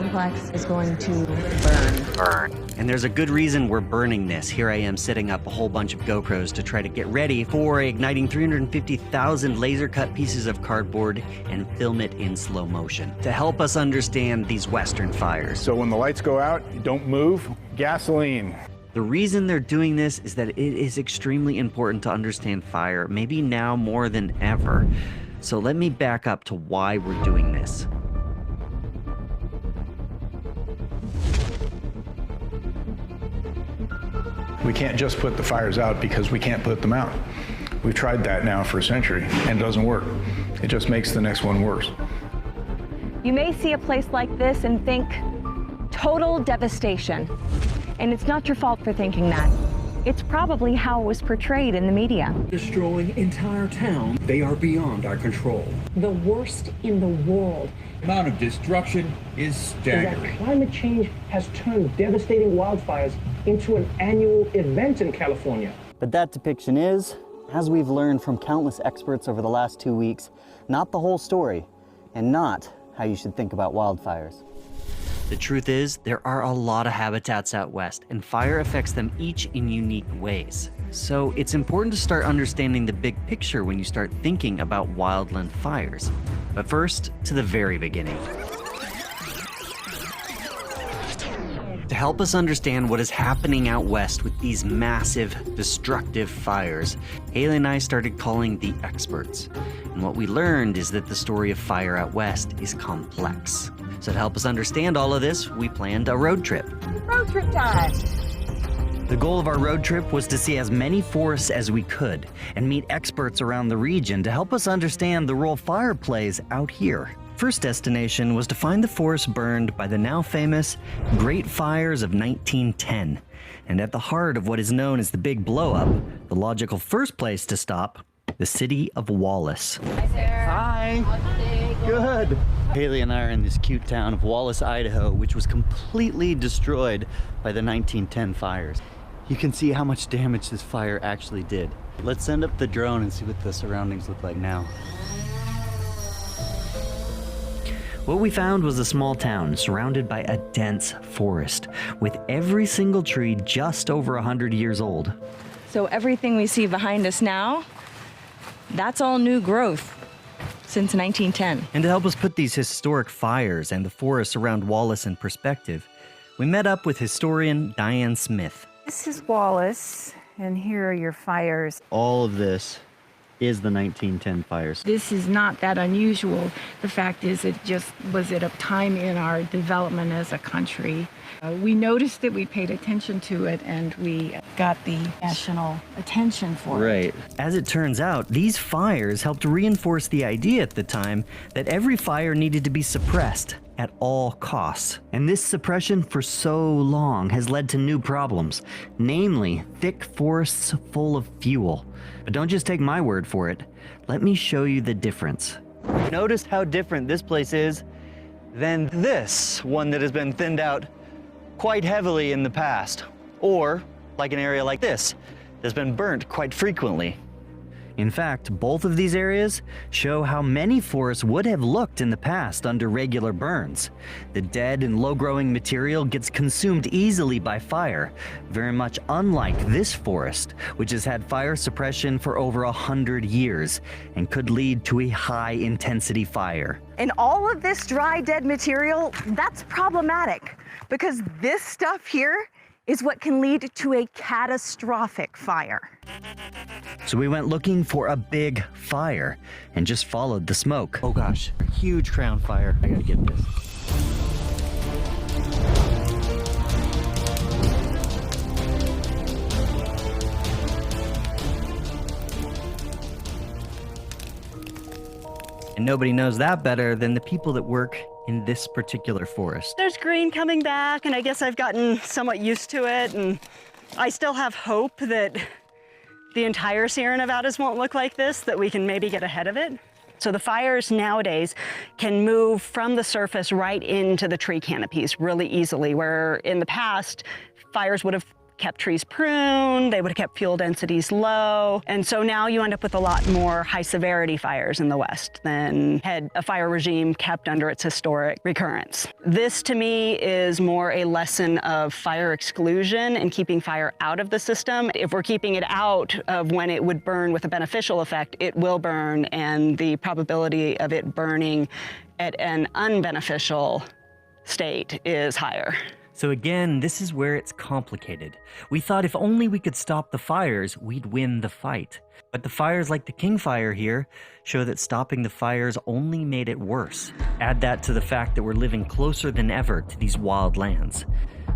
complex is going to burn. And there's a good reason we're burning this. Here I am setting up a whole bunch of GoPros to try to get ready for igniting 350,000 laser-cut pieces of cardboard and film it in slow motion to help us understand these Western fires. So when the lights go out, you don't move. Gasoline. The reason they're doing this is that it is extremely important to understand fire, maybe now more than ever. So let me back up to why we're doing this. We can't just put the fires out because we can't put them out. We've tried that now for a century and it doesn't work. It just makes the next one worse. You may see a place like this and think, total devastation. And it's not your fault for thinking that. It's probably how it was portrayed in the media. Destroying entire town, they are beyond our control. The worst in the world. The amount of destruction is staggering. That climate change has turned devastating wildfires into an annual event in California. But that depiction is, as we've learned from countless experts over the last 2 weeks, not the whole story, and not how you should think about wildfires. The truth is, there are a lot of habitats out west, and fire affects them each in unique ways. So it's important to start understanding the big picture when you start thinking about wildland fires. But first, to the very beginning. To help us understand what is happening out west with these massive, destructive fires, Haley and I started calling the experts. And what we learned is that the story of fire out west is complex. So to help us understand all of this, we planned a road trip. Road trip time! The goal of our road trip was to see as many forests as we could and meet experts around the region to help us understand the role fire plays out here. First destination was to find the forest burned by the now famous Great Fires of 1910. And at the heart of what is known as the Big Blow-Up, the logical first place to stop, the city of Wallace. Hi, Sarah. Hi. Good. Haley and I are in this cute town of Wallace, Idaho, which was completely destroyed by the 1910 fires. You can see how much damage this fire actually did. Let's send up the drone and see what the surroundings look like now. What we found was a small town surrounded by a dense forest, with every single tree just over 100 years old. So everything we see behind us now, that's all new growth since 1910. And to help us put these historic fires and the forests around Wallace in perspective, we met up with historian Diane Smith. This is Wallace, and here are your fires. All of this is the 1910 fires. This is not that unusual. The fact is, it just was at a time in our development as a country. We noticed it, we paid attention to it, and we got the national attention for it. Right. As it turns out, these fires helped reinforce the idea at the time that every fire needed to be suppressed at all costs. And this suppression for so long has led to new problems, namely thick forests full of fuel. But don't just take my word for it. Let me show you the difference. Notice how different this place is than this one that has been thinned out quite heavily in the past, or like an area like this that's been burnt quite frequently. In fact, both of these areas show how many forests would have looked in the past under regular burns. The dead and low-growing material gets consumed easily by fire, very much unlike this forest, which has had fire suppression for over 100 years and could lead to a high-intensity fire. And all of this dry, dead material, that's problematic because this stuff here is what can lead to a catastrophic fire. So we went looking for a big fire and just followed the smoke. Oh gosh, huge crown fire. I gotta get this. And nobody knows that better than the people that work in this particular forest. There's green coming back, and I guess I've gotten somewhat used to it, and I still have hope that the entire Sierra Nevadas won't look like this, that we can maybe get ahead of it. So the fires nowadays can move from the surface right into the tree canopies really easily, where in the past, fires would have kept trees pruned, they would have kept fuel densities low. And so now you end up with a lot more high severity fires in the West than had a fire regime kept under its historic recurrence. This to me is more a lesson of fire exclusion and keeping fire out of the system. If we're keeping it out of when it would burn with a beneficial effect, it will burn, and the probability of it burning at an unbeneficial state is higher. So again, this is where it's complicated. We thought if only we could stop the fires, we'd win the fight. But the fires like the King Fire here show that stopping the fires only made it worse. Add that to the fact that we're living closer than ever to these wild lands.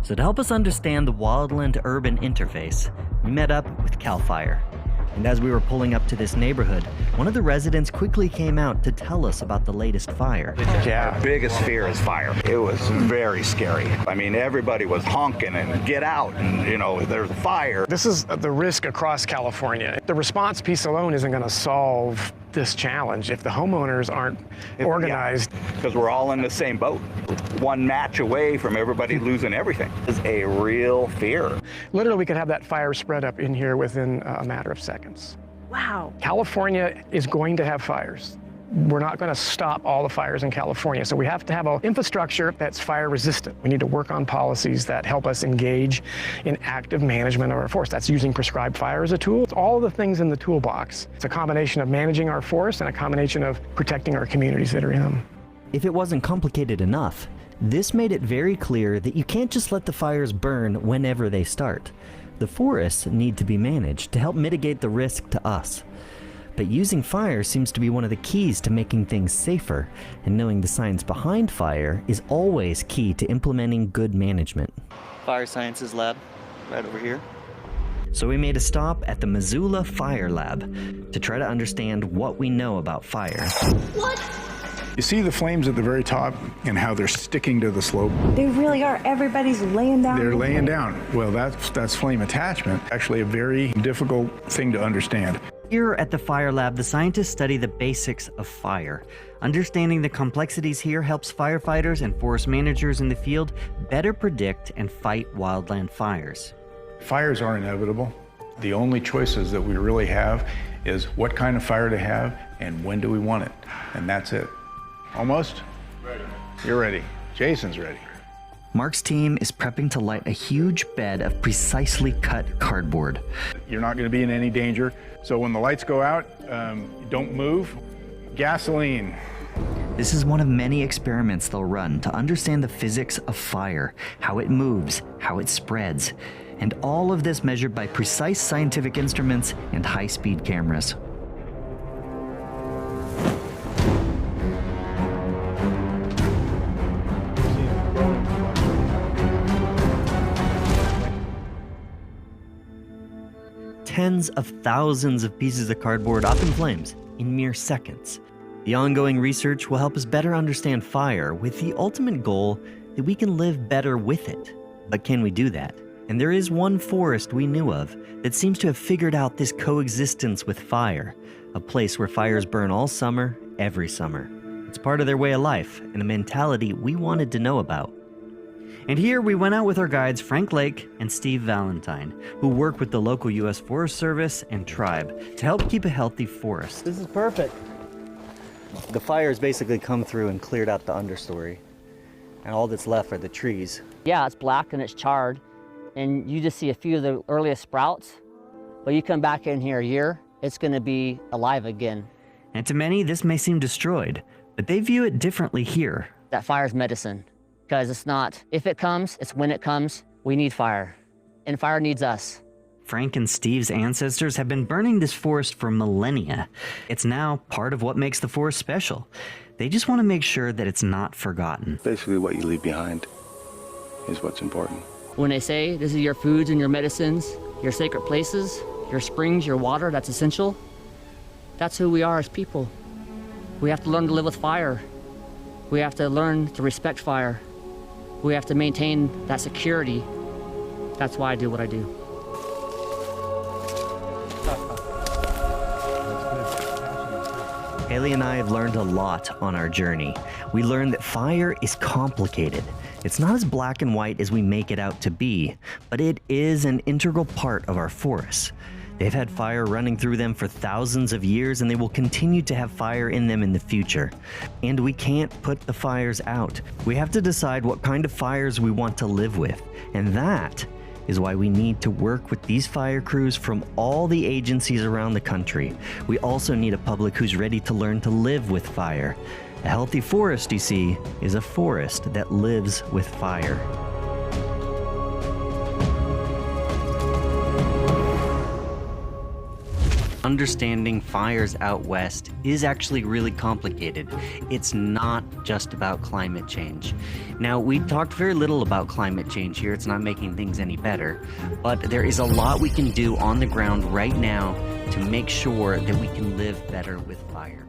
So to help us understand the wildland-urban interface, we met up with CAL FIRE. And as we were pulling up to this neighborhood, one of the residents quickly came out to tell us about the latest fire. Yeah, our biggest fear is fire. It was very scary. I mean, everybody was honking and get out, and you know, there's a fire. This is the risk across California. The response piece alone isn't going to solve this challenge if the homeowners aren't organized. Because we're all in the same boat. One match away from everybody losing everything is a real fear. Literally, we could have that fire spread up in here within a matter of seconds. Wow. California is going to have fires. We're not going to stop all the fires in California, so we have to have an infrastructure that's fire resistant. We need to work on policies that help us engage in active management of our forest. That's using prescribed fire as a tool. It's all the things in the toolbox. It's a combination of managing our forest and a combination of protecting our communities that are in them. If it wasn't complicated enough, this made it very clear that you can't just let the fires burn whenever they start. The forests need to be managed to help mitigate the risk to us. But using fire seems to be one of the keys to making things safer, and knowing the science behind fire is always key to implementing good management. Fire Sciences Lab, right over here. So we made a stop at the Missoula Fire Lab to try to understand what we know about fire. What? You see the flames at the very top and how they're sticking to the slope? They really are. Everybody's laying down. They're laying down. Well, that's flame attachment. Actually a very difficult thing to understand. Here at the Fire Lab, the scientists study the basics of fire. Understanding the complexities here helps firefighters and forest managers in the field better predict and fight wildland fires. Fires are inevitable. The only choices that we really have is what kind of fire to have and when do we want it. And that's it. Almost? Ready. You're ready. Jason's ready. Mark's team is prepping to light a huge bed of precisely cut cardboard. You're not going to be in any danger. So when the lights go out, don't move. Gasoline. This is one of many experiments they'll run to understand the physics of fire, how it moves, how it spreads, and all of this measured by precise scientific instruments and high-speed cameras. Tens of thousands of pieces of cardboard up in flames in mere seconds. The ongoing research will help us better understand fire with the ultimate goal that we can live better with it. But can we do that? And there is one forest we knew of that seems to have figured out this coexistence with fire, a place where fires burn all summer, every summer. It's part of their way of life and a mentality we wanted to know about. And here we went out with our guides Frank Lake and Steve Valentine, who work with the local U.S. Forest Service and tribe to help keep a healthy forest. This is perfect. The fire's basically come through and cleared out the understory, and all that's left are the trees. Yeah, it's black and it's charred, and you just see a few of the earliest sprouts, but you come back in here a year, it's going to be alive again. And to many, this may seem destroyed, but they view it differently here. That fire's medicine. Because it's not if it comes, it's when it comes. We need fire, and fire needs us. Frank and Steve's ancestors have been burning this forest for millennia. It's now part of what makes the forest special. They just want to make sure that it's not forgotten. Basically, what you leave behind is what's important. When they say this is your foods and your medicines, your sacred places, your springs, your water, that's essential, that's who we are as people. We have to learn to live with fire. We have to learn to respect fire. We have to maintain that security. That's why I do what I do. Haley and I have learned a lot on our journey. We learned that fire is complicated, It's not as black and white as we make it out to be, but it is an integral part of our forests. They've had fire running through them for thousands of years, and they will continue to have fire in them in the future. And we can't put the fires out. We have to decide what kind of fires we want to live with, and that is why we need to work with these fire crews from all the agencies around the country. We also need a public who's ready to learn to live with fire. A healthy forest, you see, is a forest that lives with fire. Understanding fires out west is actually really complicated. It's not just about climate change. Now, we talked very little about climate change here. It's not making things any better, but there is a lot we can do on the ground right now to make sure that we can live better with fire.